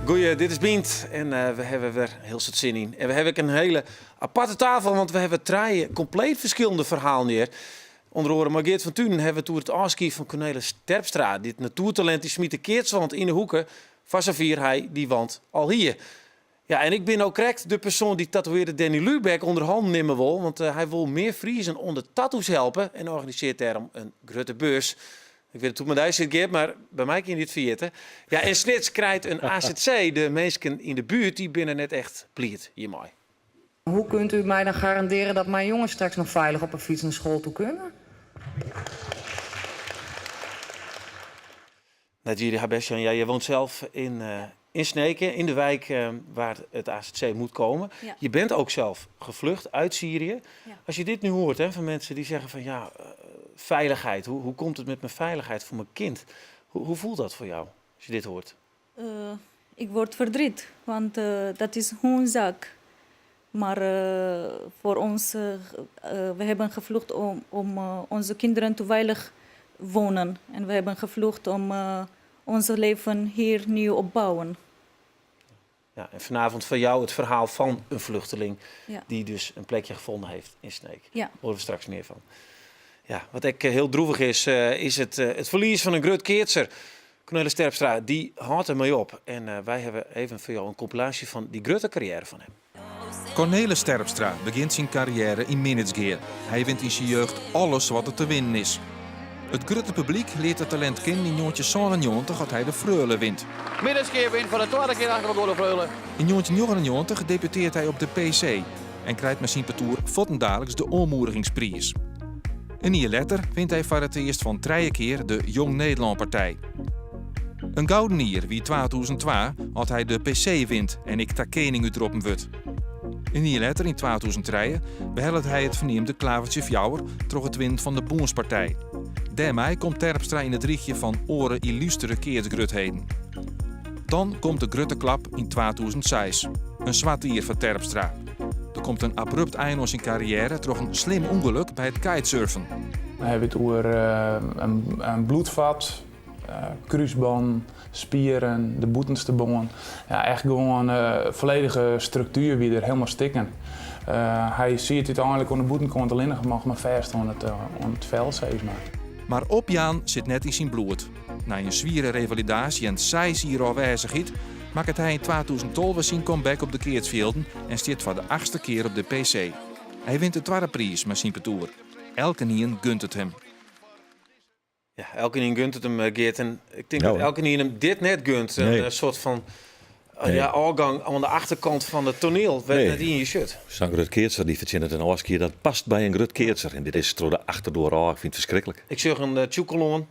Goeie, dit is Bient en we hebben weer heel veel zin in. En we hebben ook een hele aparte tafel, want we hebben drie compleet verschillende verhalen neer. Onder andere Margreet van Tunen hebben we toen het afskiën van Cornelis Terpstra. Dit natuurtalent die smiet de keertswand in de hoeken. Vasavier hij die wand al hier. Ja, en ik ben ook correct de persoon die tatoeëerde Danny Lubeck onder handen nemen wil. Want hij wil meer Friezen onder tattoos helpen en organiseert daarom een grote beurs. Ik weet het hoe met hij zit, Geert, maar bij mij kan je niet vergeten. Ja, en snits krijgt een AZC. De mensen in de buurt die binnen net echt pliert hiermee. Hoe kunt u mij dan garanderen dat mijn jongens straks nog veilig op een fiets naar school toe kunnen? Nadjiri Habesjan, ja, je woont zelf in Sneeken, in de wijk waar het AZC moet komen. Ja. Je bent ook zelf gevlucht uit Syrië. Ja. Als je dit nu hoort van mensen die zeggen van ja, veiligheid. Hoe komt het met mijn veiligheid voor mijn kind? Hoe voelt dat voor jou als je dit hoort? Ik word verdriet, want dat is hun zaak. Maar voor ons, we hebben gevlucht om onze kinderen te veilig wonen. En we hebben gevlucht om ons leven hier nieuw opbouwen. Ja, en vanavond van jou het verhaal van een vluchteling Ja. die dus een plekje gevonden heeft in Sneek. Ja. Daar horen we straks meer van. Ja, wat ook heel droevig is het verlies van een groot keertser. Cornelis Terpstra, die houdt ermee op. En wij hebben even voor jou een compilatie van die grote carrière van hem. Cornelis Terpstra begint zijn carrière in Minnesgear. Hij wint in zijn jeugd alles wat er te winnen is. Het grote publiek leert het talent kennen in 1997 dat hij de Freule wint. Middenskeer wint voor de tweede keer achter elkaar de Freule. In 1999 debuteert hij op de PC en krijgt met zijn parcours voetendagelijks de Onmoedigingsprijs. Een jaar later wint hij voor het eerst van 3 keer de Jong Nederland Partij. Een gouden jaar wie 2002 had hij de PC wint en ik ter kening uitroepen wordt. Een jaar later, in 2003, behelt hij het verneemde klavertje Fjouwer door het winnen van de Boonspartij. Daarmee komt Terpstra in het richtje van oren illustere keertgrutheden. Dan komt de grutte klap in 2006. Een zwart jaar voor Terpstra. Er komt een abrupt einde aan zijn carrière door een slim ongeluk bij het kitesurfen. We hebben het over een bloedvat, kruisband, spieren, de boetenste bongen. Ja, echt gewoon volledige structuur wie er helemaal stikken. Hij ziet uiteindelijk aan de boetenkant alleen nog maar vast aan het veld, zeg maar. Maar opjaan zit net in zijn bloed. Na een zwiere revalidatie en 6 jaar afwezigheid maakt hij in 2012 zijn comeback op de keertsvelden en staat voor de 8e keer op de PC. Hij wint de tweede prijs met zijn parcours. Elke nien gunt het hem. Ja, elke nien gunt het hem, Geert. En ik denk dat elke nien hem dit net gunt. Nee. Een soort van afgang aan de achterkant van het toneel. Werd net in je shirt. Zo'n grut keertser die verzint het een oorskier, dat past bij een grut keertser. En dit is door de achterdoor. Ik vind het verschrikkelijk. Ik zag een tjoekolon.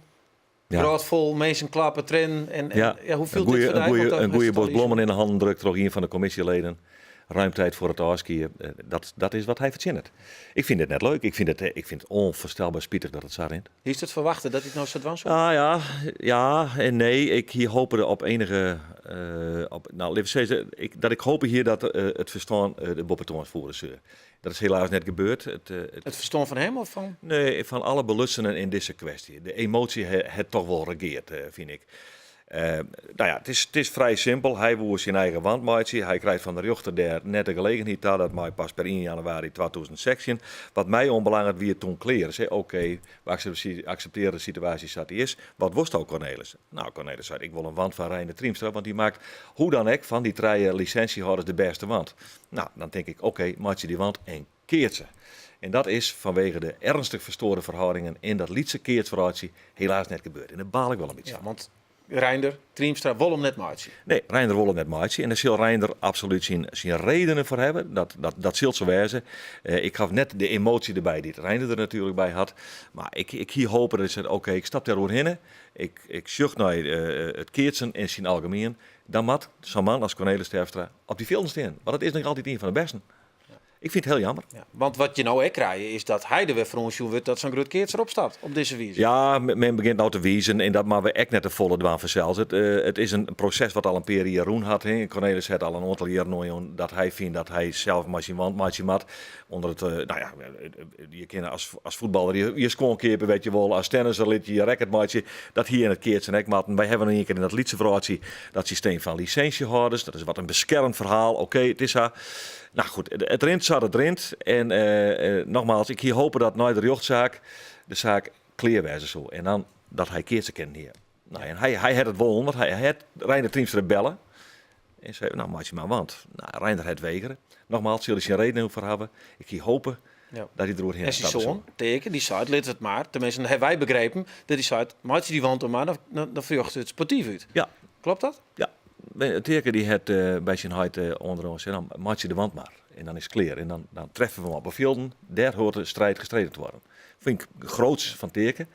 Ja. Brood vol, mensen klappen, trainen. En hoe viel dit voor een goede bos blommen in de handen drukt door een van de commissieleden. Ruimtijd voor het aaskiën. Dat is wat hij verzint. Ik vind het net leuk. Ik vind het onvoorstelbaar spietig dat het zo rent. Is het verwachten dat hij het nou zo dwars Ah ja en nee. Ik hier hopen op enige... ik hoop hier dat het verstaan de Boppetoons voeren zullen. Dat is helaas net gebeurd. Het verstaan van hem of van? Nee, van alle beluisteren in deze kwestie. De emotie het toch wel regeert, vind ik. Het is vrij simpel. Hij woert zijn eigen wandmaatje. Hij krijgt van de rechter daar net de gelegenheid dat mij pas per 1 januari 2016. Wat mij onbelangrijk wie toen kleren. Zei oké, we accepteren de situatie zoals die is. Wat was het ook Cornelis? Nou, Cornelis zei ik wil een wand van Reiner Triemstra, want die maakt hoe dan ook van die 3 licentiehouders de beste wand. Nou, dan denk ik oké, maak je die wand en keert ze. En dat is vanwege de ernstig verstoorde verhoudingen in dat Lietse keertsverhaaltje helaas net gebeurd. En daar baal ik wel een beetje van. Want Reinder, Triemstra, wil hem net maatje. Nee, Reinder wil hem net maatje. En daar zal Reinder absoluut zijn redenen voor hebben. Dat zult ze wijzen. Ik gaf net de emotie erbij die Reinder er natuurlijk bij had. Maar ik hier hopen dat ze oké, ik stap daar doorheen. Ik zoek naar het keertsen in zijn algemeen. Dan moet zo'n man als Cornelis Terpstra op die velden staan. Want dat is nog altijd een van de besten. Ik vind het heel jammer. Ja, want wat je nou ook krijgt, is dat hij er weer voor ons wordt dat zo'n groot keertje erop staat op deze wijze. Ja, men begint nou te wiezen en dat maar we echt net de volle dwaan vanzelfs. Het is een proces wat al een paar jaar roen had. He. Cornelis had al een aantal jaar nooit dat hij vindt dat hij zelf maar zijn wand maakt. Onder het, je kent als voetballer, je scorekeeper weet je wel, als tennisser liet je recordmaatje, dat hier in het keertje en maten. Wij hebben een keer in dat liedse verhaal dat systeem van licentiehouders, dat is wat een beschermd verhaal. Oké, het is haar. Nou goed, het rint zat het rint. En nogmaals, ik hier hopen dat na de rechtszaak de zaak clear wijze zo. En dan dat hij keert ze kennen hier. Nou, en hij had het wel, want hij had Reiner Triemstra bellen. En zei, nou maak je maar want. Nou, Reiner het weigeren. Nogmaals, zullen ze een reden voor hebben. Ik hier hopen dat hij er doorheen En zijn zoon, teken, die zei, let het maar. Tenminste, hebben wij begrepen dat hij zei, maak je die wand om maar, dan vlucht het sportief uit. Ja. Klopt dat? Ja. Het teken die het bij zijn huid onder ons. En dan maak je de wand maar. En dan is het clear. En dan treffen we hem op een velden. Daar hoort de strijd gestreden te worden. Vind ik groots van teken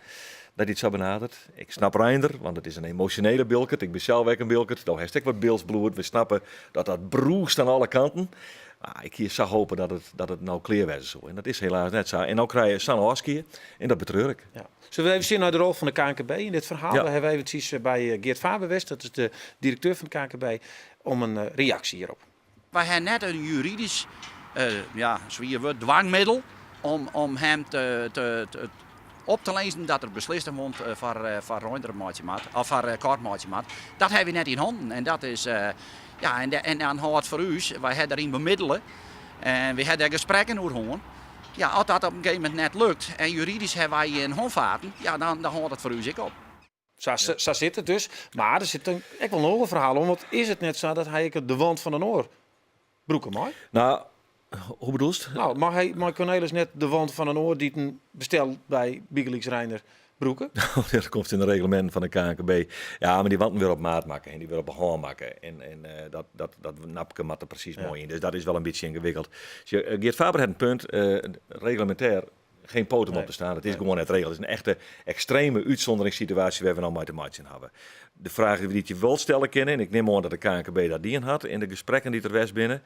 dat hij het zo benadert. Ik snap Reinder, want het is een emotionele bilkert. Ik ben zelf ook een bilkert. Daar heeft ik wat beeldsbloed. We snappen dat broest aan alle kanten. Maar ik hier zou hopen dat het nou clear was zo. En dat is helaas net zo. En nou krijg je Sanne Oskier. En dat betreur ik. Ja. Zullen we even zien naar de rol van de KNKB in dit verhaal? Ja. We hebben eventjes bij Geert Faberwest, dat is de directeur van de KNKB, om een reactie hierop. Wij hebben net een juridisch dwangmiddel om hem op te lezen dat er beslist wordt voor ruimtemaatje of voor kaartmaatje. Dat hebben we net in handen. En dat is, en dan houdt voor ons, wij hebben daarin bemiddelen. En we hebben gesprekken over gewoon. Ja, als dat op een gegeven moment net lukt en juridisch hebben wij in handvaten, ja, dan houdt het voor ons ook op. Zo zit het dus. Maar er zit echt wel nog een verhaal om. Want is het net zo dat hij de wand van een oor broeken mag? Nou, hoe bedoel je? Nou, mag Cornelis net de wand van een oor die een bestelt bij Bigelix Reiner broeken? Dat komt in de reglement van de KNKB. Ja, maar die wanden weer op maat maken en die weer op hand maken. En dat napke mat er precies mooi in. Dus dat is wel een beetje ingewikkeld. Geert Faber had een punt, reglementair geen poten op te staan. Het is gewoon net regel. Het is een echte extreme uitzonderingssituatie waar we nou mee te maken hebben. De vraag die je wel stellen kennen, en ik neem aan dat de KNKB dat die in had, in de gesprekken die er was binnen,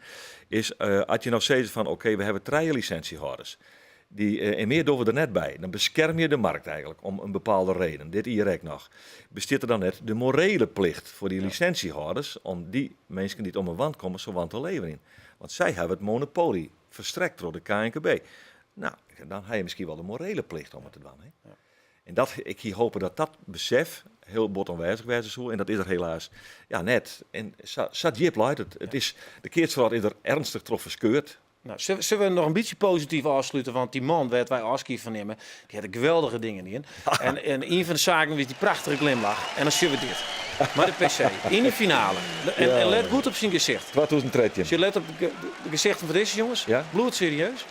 is als je nou zegt van oké, we hebben 3 licentiehouders. En meer doen we er net bij. Dan bescherm je de markt eigenlijk om een bepaalde reden. Dit hier nog. Bestaat er dan net de morele plicht voor die licentiehouders om die mensen die het om een wand komen, zo wand te leveren in. Want zij hebben het monopolie verstrekt door de KNKB. Nou, dan heb je misschien wel de morele plicht om het te doen. Hè? Ja. En ik hier hopen dat besef heel bot aanwezig is zo. En dat is er helaas net. En zat Jip luidt het. Het is, de keertsverhaal is er ernstig trof verscheurd. Nou, zullen we nog een beetje positief afsluiten? Want die man, waar wij afscheid van nemen, die had geweldige dingen in. En een van de zaken was die prachtige glimlach. En dan zullen we dit. Maar de PC, in de finale. En let goed op zijn gezicht. 2013. Als je let op de gezichten van deze jongens, bloedserieus.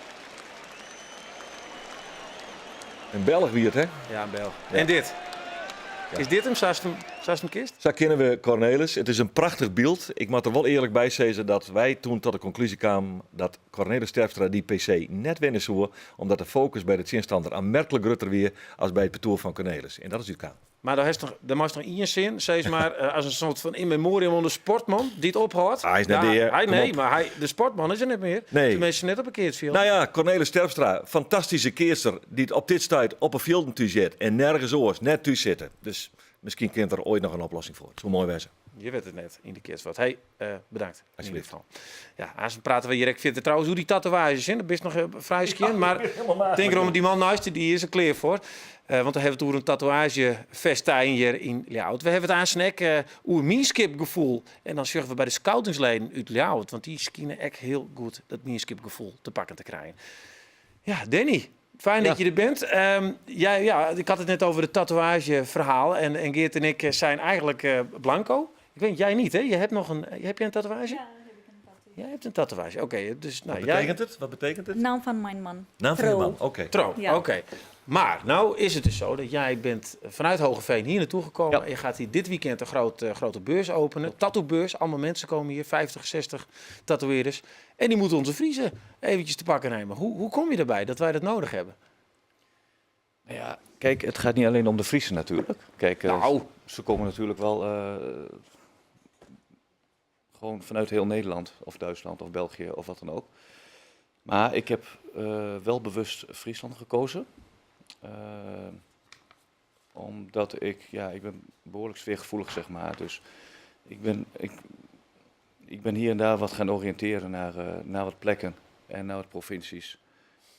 Een Belg wie het, hè? Ja, een Belg. Ja. En dit. Ja. Is dit hem, zoals hem kist? Zo kennen we Cornelis. Het is een prachtig beeld. Ik moet er wel eerlijk bij zeggen dat wij toen tot de conclusie kwamen dat Cornelis Terpstra die PC net winnen zou, omdat de focus bij de zinstander aanmerkelijk groter weer als bij het parcours van Cornelis. En dat is uw Maar daar mag nog één zin, zeg maar, als een soort van in memoriam onder de sportman die het ophoudt. Hij is net de sportman is er niet meer. Nee. Tenminste, net op een keertje. Nou ja, Cornelis Terpstra, fantastische keerster die het op dit tijd op een velden thuis zit en nergens oors, net thuis zitten. Dus misschien kent er ooit nog een oplossing voor. Zo mooi wezen. Je weet het net, indikeert wat. Hey, bedankt. Alsjeblieft. Ja, als we praten we hier. Ik vind het trouwens hoe die tatoeages zijn. Dat is nog vrij skin. Maar denk erom, die man naast die is er klaar voor. Want we hebben toen een tatoeagefestijn hier in Ljouwert. We hebben het aan snack oer-meanskip gevoel. En dan zorgen we bij de scoutingsleden uit Ljouwert. Want die schijnen echt heel goed dat meanskip gevoel te pakken te krijgen. Ja, Danny. Fijn dat je er bent. Ik had het net over het tatoeageverhaal. En Geert en ik zijn eigenlijk blanco. Ik weet, jij niet, hè? Heb je een tatoeage? Ja, heb ik een tatoeage. Jij hebt een tatoeage, oké. Dus, Wat betekent het? Naam van mijn man. Naam van je man, oké. Trouw, Ja. oké. Maar nou is het dus zo dat jij bent vanuit Hogeveen hier naartoe gekomen. Ja. En je gaat hier dit weekend een grote beurs openen. Tattoo-beurs. Allemaal mensen komen hier, 50, 60 tatoeëerders. En die moeten onze Friese eventjes te pakken nemen. Hoe kom je erbij dat wij dat nodig hebben? Ja, kijk, het gaat niet alleen om de Friesen natuurlijk. Kijk, ze komen natuurlijk wel gewoon vanuit heel Nederland of Duitsland of België of wat dan ook. Maar ik heb wel bewust Friesland gekozen. Omdat ik ben behoorlijk sfeergevoelig, zeg maar. Dus ik ben hier en daar wat gaan oriënteren naar wat plekken en naar wat provincies.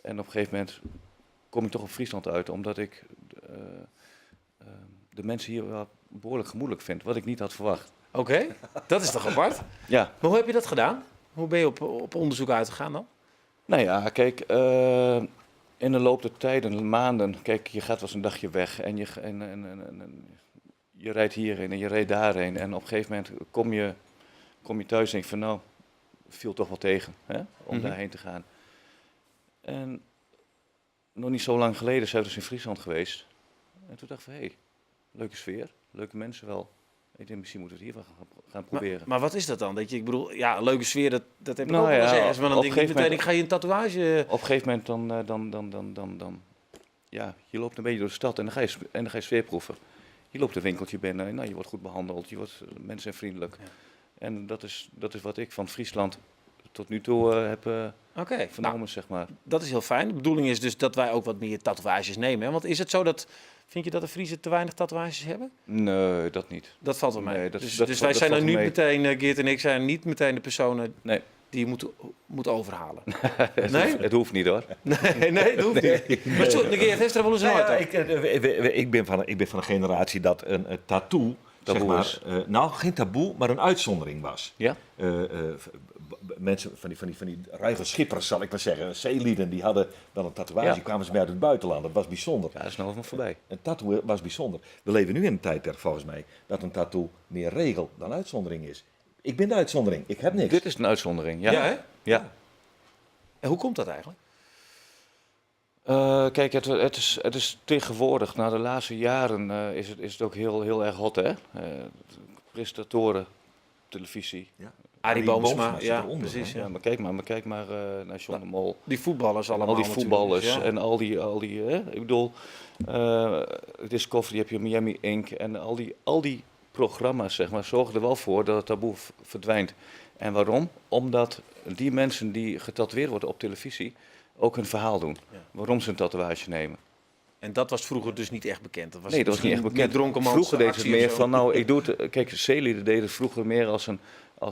En op een gegeven moment kom ik toch op Friesland uit, omdat ik de mensen hier wel behoorlijk gemoedelijk vind, wat ik niet had verwacht. Oké, dat is toch apart? Ja, Maar hoe heb je dat gedaan? Hoe ben je op onderzoek uitgegaan dan? nou ja, kijk, in de loop der tijden, maanden, kijk, je gaat wel eens een dagje weg en je rijdt hierheen en je rijdt daarheen. En op een gegeven moment kom je thuis en denk van nou, viel toch wel tegen, hè, om daarheen te gaan. En nog niet zo lang geleden zijn we dus in Friesland geweest. En toen dacht ik van, hé, leuke sfeer, leuke mensen wel. Ik denk, misschien moeten we het hier wel gaan proberen. Maar wat is dat dan? Dat je, ik bedoel, ja, een leuke sfeer, dat heb ik Nou ook wel eens ja, ergens. Maar dan op denk ik niet een meteen, gegeven ik ga je een tatoeage... Op een gegeven moment dan ja, je loopt een beetje door de stad en dan ga je sfeer proeven. Je loopt een winkeltje binnen en nou, je wordt goed behandeld, mensen zijn vriendelijk. Ja. En dat is wat ik van Friesland tot nu toe heb Oké, vernomen, nou, zeg maar. dat is heel fijn. De bedoeling is dus dat wij ook wat meer tatoeages nemen. Hè? Want is het zo dat, vind je dat de Friesen te weinig tatoeages hebben? Nee, dat niet. Dat valt wel mee. Nee, Dus dat wij zijn er valt nu mee. meteen, Geert en ik zijn niet meteen de personen Nee. die je moet overhalen. Nee? Het hoeft niet hoor. Nee, dat hoeft niet. Maar sorry, Geert, heeft er wel eens een Nou ja, hart ik ben van een generatie dat een tattoo, zeg Taboe maar, is. nou geen taboe, maar een uitzondering was. Ja? Mensen van die ruige schippers, zal ik maar zeggen, zeelieden, die hadden wel een tatoeage, Ja. kwamen ze mee uit het buitenland. Dat was bijzonder. Ja, dat is nog wel voorbij. Een tattoo was bijzonder. We leven nu in een tijdperk, volgens mij, dat een tattoo meer regel dan uitzondering is. Ik ben de uitzondering, ik heb niks. Dit is een uitzondering, ja. Ja, hè? Ja. En hoe komt dat eigenlijk? Kijk, het is tegenwoordig, na de laatste jaren, is het ook heel erg hot, hè? Presentatoren, televisie. Ja. Arie Boomsma, zit ja, eronder, precies. hè? Ja. Ja, maar kijk maar naar John de Mol. Die voetballers allemaal. Al die natuurlijk, voetballers ja. en al die hè? Ik bedoel, Discovery heb je Miami Ink en al die programma's, zeg maar, zorgen er wel voor dat het taboe verdwijnt. En waarom? Omdat die mensen die getatoeëerd worden op televisie ook hun verhaal doen. Ja. Waarom ze een tatoeage nemen. En dat was vroeger dus niet echt bekend. Dat was Nee, dat was niet echt misschien bekend. meer dronkenmans Vroeger deed het actie of meer zo. van, nou, ik doe het. Kijk, zeelieden deden het vroeger meer als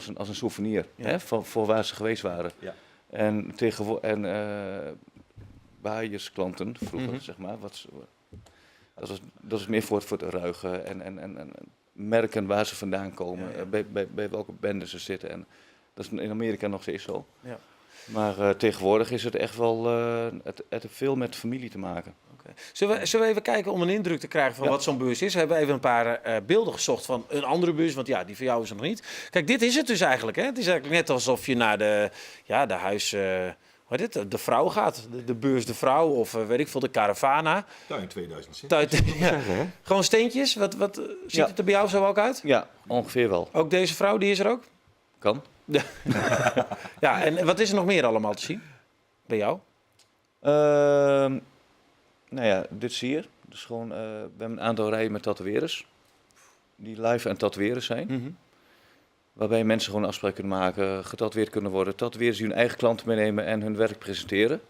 een souvenir, Ja. hè, voor waar ze geweest waren. Ja. En baaijersklanten vroeger, zeg maar, dat is meer voor het ruigen en merken waar ze vandaan komen, Ja, ja. bij welke bende ze zitten. En dat is in Amerika nog steeds zo. Ja. Maar tegenwoordig is het echt wel, het heeft veel met familie te maken. Oké. Zullen we even kijken om een indruk te krijgen van Ja. wat zo'n beurs is? We hebben even een paar beelden gezocht van een andere beurs, want ja, die van jou is er nog niet. Kijk, dit is het dus eigenlijk. Hè? Het is eigenlijk net alsof je naar de huis, hoe heet het, de vrouw gaat. De beurs de vrouw of weet ik veel, de Caravana. Nou, in 2006. Ja. Gewoon steentjes. Wat ziet Ja. het er bij jou zo ook uit? Ja, ongeveer wel. Ook deze vrouw, die is er ook? Kan. Ja, en wat is er nog meer allemaal te zien bij jou? Nou ja, dit zie je. Dus gewoon, we hebben een aantal rijen met tatoeëerders. Die live aan het tatoeëren zijn. Waarbij mensen gewoon afspraken kunnen maken, getatoeëerd kunnen worden. Tatoeëerders die hun eigen klanten meenemen en hun werk presenteren.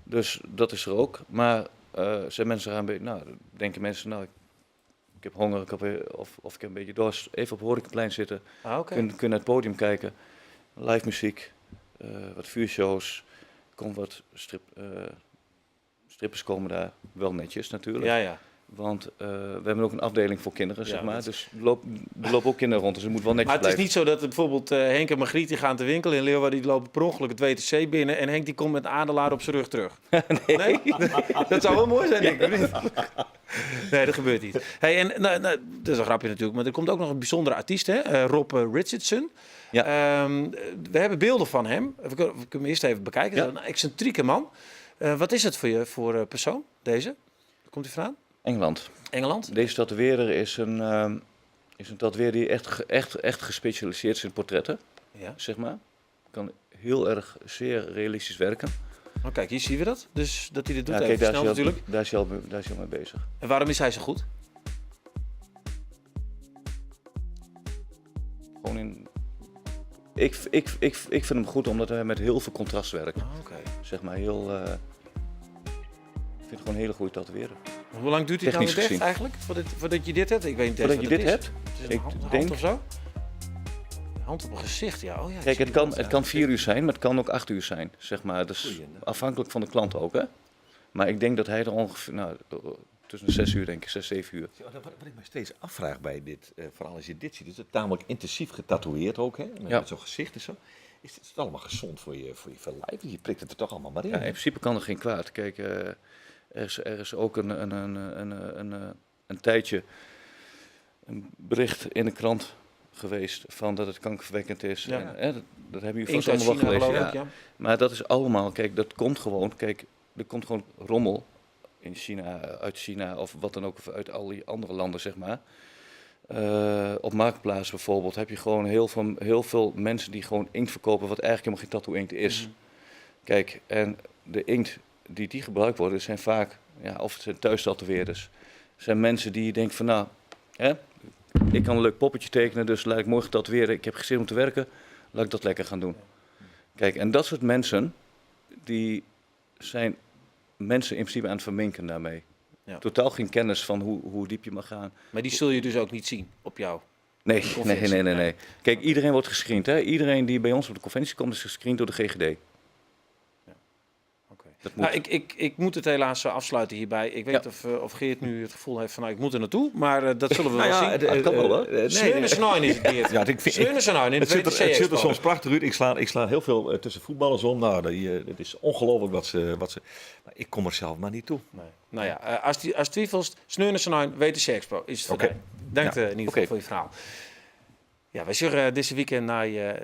Dus dat is er ook. Maar zijn mensen gaan denken mensen, nou, ik heb honger of ik heb een beetje dorst. Even op Horecaplein zitten. Ah, oké. Kunnen naar het podium kijken. Live muziek, wat vuurshows. Komt wat strippers komen daar. Wel netjes natuurlijk. Ja, ja. Want we hebben ook een afdeling voor kinderen, Ja, zeg maar. dat- Dus er lopen ook kinderen rond, dus het moet wel netjes Maar het is blijven. niet zo dat bijvoorbeeld Henk en Margriet die gaan te winkelen in Leeuwarden, die lopen per ongeluk het WTC binnen en Henk die komt met een adelaar op zijn rug terug. Nee? Dat zou wel mooi zijn, denk ik. of niet? Nee, dat gebeurt niet. Hey, en, dat is een grapje natuurlijk, maar er komt ook nog een bijzondere artiest, hè? Rob Richardson. Ja. We hebben beelden van hem. We kunnen hem eerst even bekijken. Ja. Dat is een excentrieke man. Wat is het voor je voor persoon, deze? Waar komt hij vandaan? Engeland. Engeland? Deze tatoeëerder is een tatoeëerder die echt gespecialiseerd is in portretten, Ja. zeg maar. Kan heel erg zeer realistisch werken. Oh, kijk, hier zien we dat. Dus dat hij dit doet Ja, even kijk, snel natuurlijk. daar is hij al mee bezig. En waarom is hij zo goed? Gewoon in ik vind hem goed omdat hij met heel veel contrast werkt. Oké. Zeg maar heel... ik vind het gewoon een hele goede tatoeëerder. Hoe lang duurt dit nou Technisch echt gezien. eigenlijk? Voordat je dit hebt? Ik weet niet eens Voordat je wat dit het is. hebt? Het is Ik een hand denk- of zo? Hand op een gezicht, ja. Oh, ja, ik Kijk, zie het die kan, hand, het ja. kan 4 uur zijn, maar het kan ook 8 uur zijn. Zeg maar. Dus Goeie, hè? afhankelijk van de klant ook, hè. Maar ik denk dat hij er ongeveer, nou, tussen de 6 uur denk ik, 6, 7 uur. Ja, wat ik me steeds afvraag bij dit verhaal, als je dit ziet, is het tamelijk intensief getatoeëerd ook, hè? Met zo'n gezicht en zo. Is het allemaal gezond voor je lijf? Je prikt het er toch allemaal maar in. Ja, in principe kan er geen kwaad. Kijk, er is ook een tijdje een bericht in de krant geweest van dat het kankerverwekkend is. Ja. En, dat hebben jullie Inkt vast uit allemaal wel China, gelezen. geloof ik, Ja. ja. Maar dat is allemaal, kijk, dat komt gewoon, kijk, er komt gewoon rommel in China, uit China of wat dan ook, of uit al die andere landen, zeg maar. Op Marktplaats bijvoorbeeld heb je gewoon heel veel mensen die gewoon inkt verkopen wat eigenlijk helemaal geen tattoo-inkt is. Mhm. Kijk, en de inkt die gebruikt worden, zijn vaak, ja, of het zijn thuis-tatoeëerders. Zijn mensen die denken van, nou, hè, ik kan een leuk poppetje tekenen, dus laat ik mooi getatoeëren. Ik heb geen zin om te werken, laat ik dat lekker gaan doen. Kijk, en dat soort mensen, die zijn mensen in principe aan het verminken daarmee. Ja. Totaal geen kennis van hoe diep je mag gaan. Maar die zul je dus ook niet zien op jou. Nee, conventie. nee. Kijk, iedereen wordt gescreend. Hè? Iedereen die bij ons op de conventie komt, is gescreend door de GGD. Oké. Dat moet. Nou, ik moet het helaas afsluiten hierbij. Ik weet of Geert nu het gevoel heeft van, nou, ik moet er naartoe. Maar dat zullen we wel zien. het kan wel, hoor. Sneunen is het, Geert. Ja, ik vind, Sneunen in het de ziet er WTC-expo. soms prachtig uit. Ik sla heel veel tussen voetballers om. Nou, het is ongelooflijk wat ze... Maar ik kom er zelf maar niet toe. Nee. Nou ja, als twijfels, Sneunen WTC-expo is het Oké. voorbij. Dank Ja. in ieder geval voor je verhaal. Ja, wij zeggen deze weekend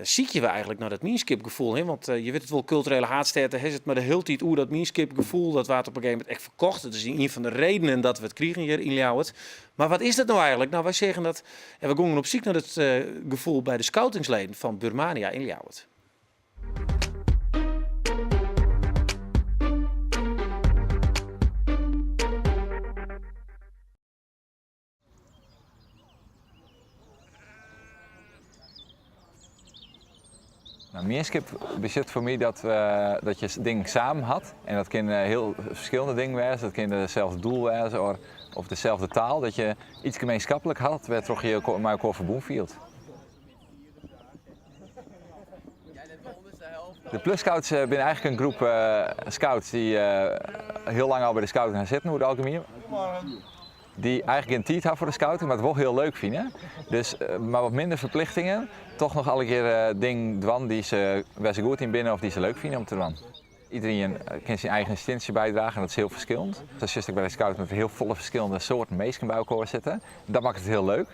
ziek je we eigenlijk naar dat Meanskip-gevoel. Hè? Want je weet het wel, culturele haatsterten is het, maar de hele tijd hoe dat Meanskip-gevoel, dat werd op een gegeven moment echt verkocht. Dat is een van de redenen dat we het krijgen hier in Ljouwert. Maar wat is dat nou eigenlijk? Nou, wij zeggen dat, en we gingen op zoek naar het gevoel bij de scoutingsleden van Burmania in Ljouwert. Nou, Meanskip bezit voor mij dat je dingen samen had. En dat kunnen heel verschillende dingen zijn. Dat kunnen hetzelfde doel zijn of dezelfde taal. Dat je iets gemeenschappelijk had, waar toch je met elkaar verbonden viel. De Plus Scouts zijn eigenlijk een groep scouts die heel lang al bij de scouting gaan zitten, hoe het algemeen. Die eigenlijk geen tijd hebben voor de scouting, maar het wel heel leuk vinden. Dus, maar wat minder verplichtingen, toch nog alle keer dingen doen die waar ze goed in binnen of die ze leuk vinden om te doen. Iedereen kan zijn eigen instantie bijdragen en dat is heel verschillend. Dus zit ik bij de scout met heel volle verschillende soorten mensen bij elkaar zitten. Dat maakt het heel leuk.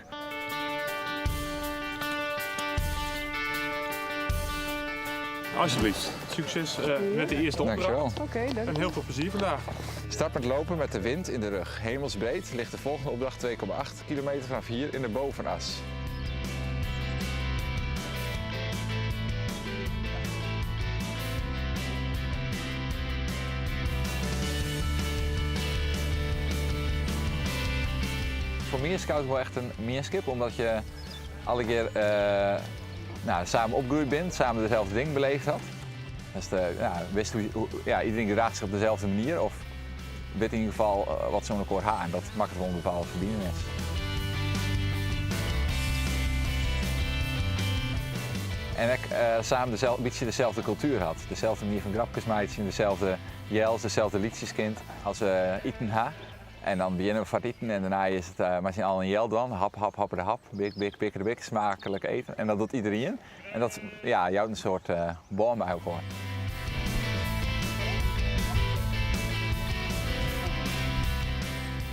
Alsjeblieft. Succes met de eerste opdracht. Dankjewel. Oké, dank En heel veel plezier vandaag. Start met lopen met de wind in de rug. Hemelsbreed ligt de volgende opdracht 2,8 kilometer vanaf hier in de bovenas. Voor mij is Scout wel echt een Meanskip, omdat je alle keer samen opgegroeid bent, samen dezelfde dingen beleefd had. Dus iedereen gedraagt zich op dezelfde manier of weet in ieder geval wat ze aan elkaar hebben. En dat maakt het wel een bepaalde verbindenis. En ik samen een beetje dezelfde cultuur had. Dezelfde manier van grapjes maken, dezelfde jels, dezelfde liedjes kind als we eten ha. En dan beginnen we van eten en daarna is het met z'n allen een jel dan. Hap, hap, hap, de hap, bik, bik, bik, de bik, smakelijk eten. En dat doet iedereen. En dat jouwt een soort band bij elkaar.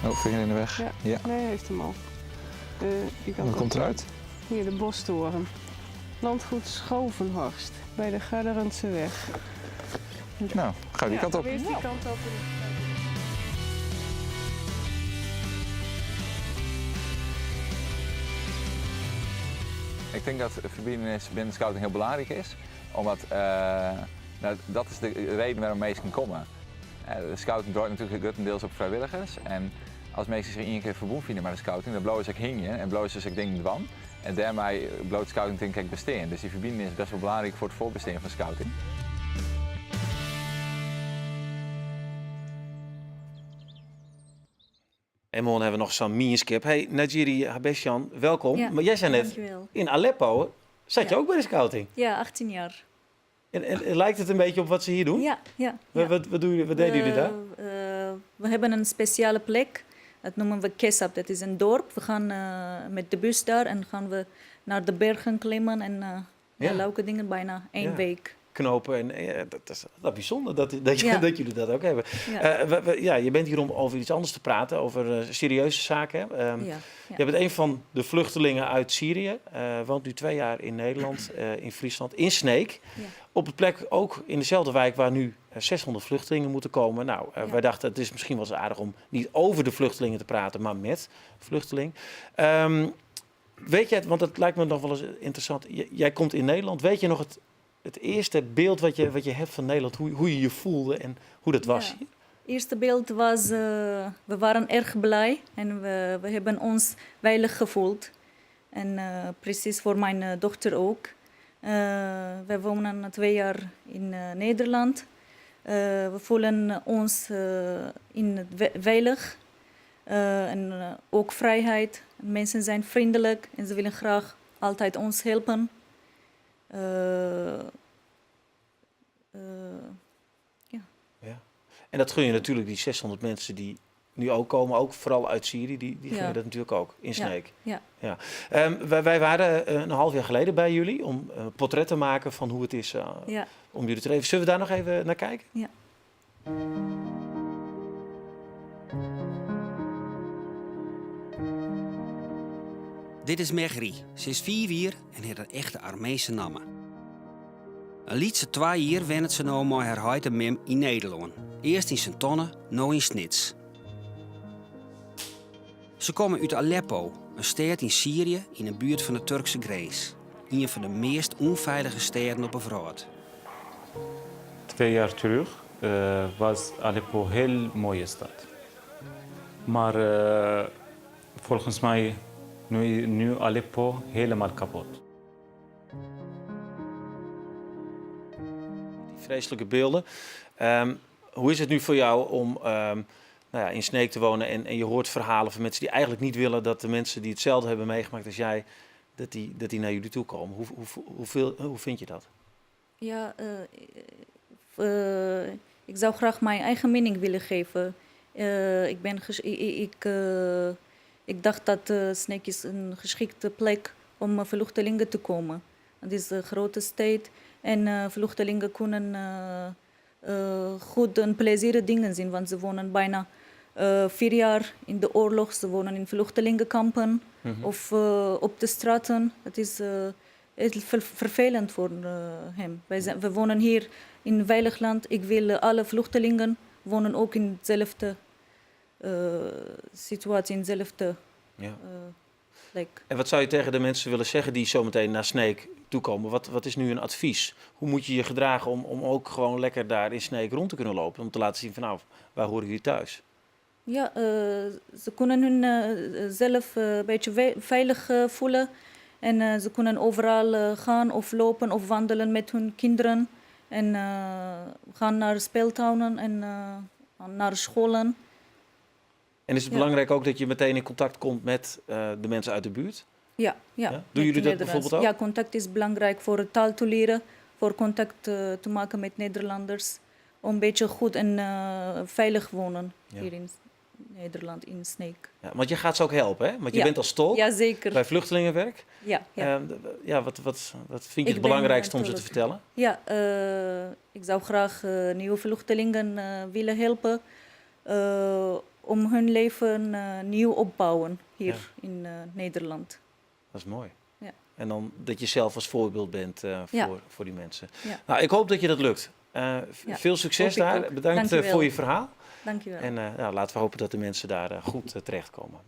Oh, vinger in de weg. Ja. Nee, heeft hem al. Die kant Wat komt eruit? Hier, de Bostoren. Landgoed Schovenhorst, bij de Garderendse weg. Nou, ga die kant op. Eerst die kant op. Ik denk dat verbindenis binnen scouting heel belangrijk is. Omdat dat is de reden waarom mensen komen. De scouting draait natuurlijk grotendeels op vrijwilligers. En als mensen zich één keer verbonden vinden met de scouting, dan blozen ze heen en blozen ze dingen van. En daarmee bloot scouting denk ik bestaan. Dus die verbinding is best wel belangrijk voor het voortbestaan van scouting. En morgen hebben we nog zo'n mini-skip. Hey, Najiri Habesjan, welkom. Ja, Maar jij zei net, dankjewel. in Aleppo zat je ook bij de scouting. Ja, 18 jaar. En lijkt het een beetje op wat ze hier doen? Ja, ja. Wat deden jullie daar? We hebben een speciale plek. Dat noemen we Kesab. Dat is een dorp. We gaan met de bus daar en gaan we naar de bergen klimmen en leuke dingen bijna 1 week. Knopen. En dat is bijzonder dat jullie dat ook hebben. Ja. Je bent hier om over iets anders te praten, over serieuze zaken. Je bent een van de vluchtelingen uit Syrië. Woont nu 2 jaar in Nederland, in Friesland, in Sneek. Ja. Op een plek ook in dezelfde wijk waar nu 600 vluchtelingen moeten komen. Nou, wij dachten het is misschien wel eens aardig om niet over de vluchtelingen te praten, maar met vluchteling. Weet je, want het lijkt me nog wel eens interessant. Jij komt in Nederland. Weet je nog het eerste beeld wat je hebt van Nederland, hoe je je voelde en hoe dat was? Ja. Het eerste beeld was, we waren erg blij en we hebben ons veilig gevoeld. En precies voor mijn dochter ook. We wonen 2 jaar in Nederland. We voelen ons veilig en ook vrijheid. Mensen zijn vriendelijk en ze willen graag altijd ons helpen. En dat gun je natuurlijk die 600 mensen die nu ook komen, ook vooral uit Syrië, die gun je dat natuurlijk ook in Sneek. Ja. Wij waren een half jaar geleden bij jullie om een portret te maken van hoe het is om jullie te leven. Zullen we daar nog even naar kijken? Ja. Dit is Megri. Ze is 4 jaar en heeft een echte Armeese namen. Een liedse 2 jaar wennet ze nou met haar huid mem in Nederland. Eerst in Sint-Tonne, nu in Snits. Ze komen uit Aleppo, een stad in Syrië in de buurt van de Turkse grens. Een van de meest onveilige steden op de wereld. 2 jaar terug was Aleppo een heel mooie stad. Maar volgens mij nu Aleppo helemaal kapot. Die vreselijke beelden. Hoe is het nu voor jou om in Sneek te wonen en je hoort verhalen van mensen die eigenlijk niet willen dat de mensen die hetzelfde hebben meegemaakt als jij, dat die naar jullie toe komen? Hoe vind je dat? Ja, ik zou graag mijn eigen mening willen geven. Ik dacht dat Sneek is een geschikte plek om vluchtelingen te komen. Het is een grote stad en vluchtelingen kunnen goed en plezierige dingen zien, want ze wonen bijna 4 jaar in de oorlog. Ze wonen in vluchtelingenkampen of op de straten. Het is vervelend voor hem. We wonen hier in een veilig land. Ik wil alle vluchtelingen wonen ook in dezelfde situatie, in dezelfde plek. En wat zou je tegen de mensen willen zeggen die zometeen naar Sneek toekomen? Wat is nu een advies? Hoe moet je je gedragen om ook gewoon lekker daar in Sneek rond te kunnen lopen? Om te laten zien van nou, waar horen jullie thuis? Ja, ze kunnen hun zelf een beetje veilig voelen. En ze kunnen overal gaan of lopen of wandelen met hun kinderen. En gaan naar speeltuinen en naar scholen. En is het belangrijk ook dat je meteen in contact komt met de mensen uit de buurt? Ja. Doen jullie dat bijvoorbeeld ook? Ja, contact is belangrijk voor taal te leren. Voor contact te maken met Nederlanders. Om een beetje goed en veilig wonen hier in Nederland, in Sneek. Ja, want je gaat ze ook helpen, hè? Want je bent als tolk bij vluchtelingenwerk. Wat vind je het belangrijkste om ze te vertellen? Ja, ik zou graag nieuwe vluchtelingen willen helpen om hun leven nieuw opbouwen hier in Nederland. Dat is mooi. Ja. En dan dat je zelf als voorbeeld bent voor die mensen. Ja. Nou, ik hoop dat je dat lukt. Veel succes daar. Bedankt voor je verhaal. Dankjewel. En laten we hopen dat de mensen daar goed terechtkomen.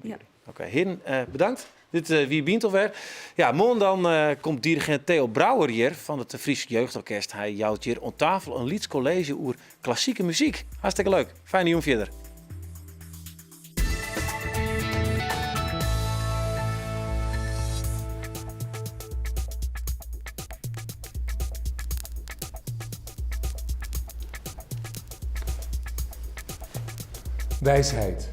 Oké, heren, bedankt. Dit wie bient alweer. Ja, morgen dan komt dirigent Theo Brouwer hier van het Fries Jeugdorkest. Hij jouwt hier aan tafel een liedcollege over klassieke muziek. Hartstikke leuk. Fijne jong verder. wijsheid.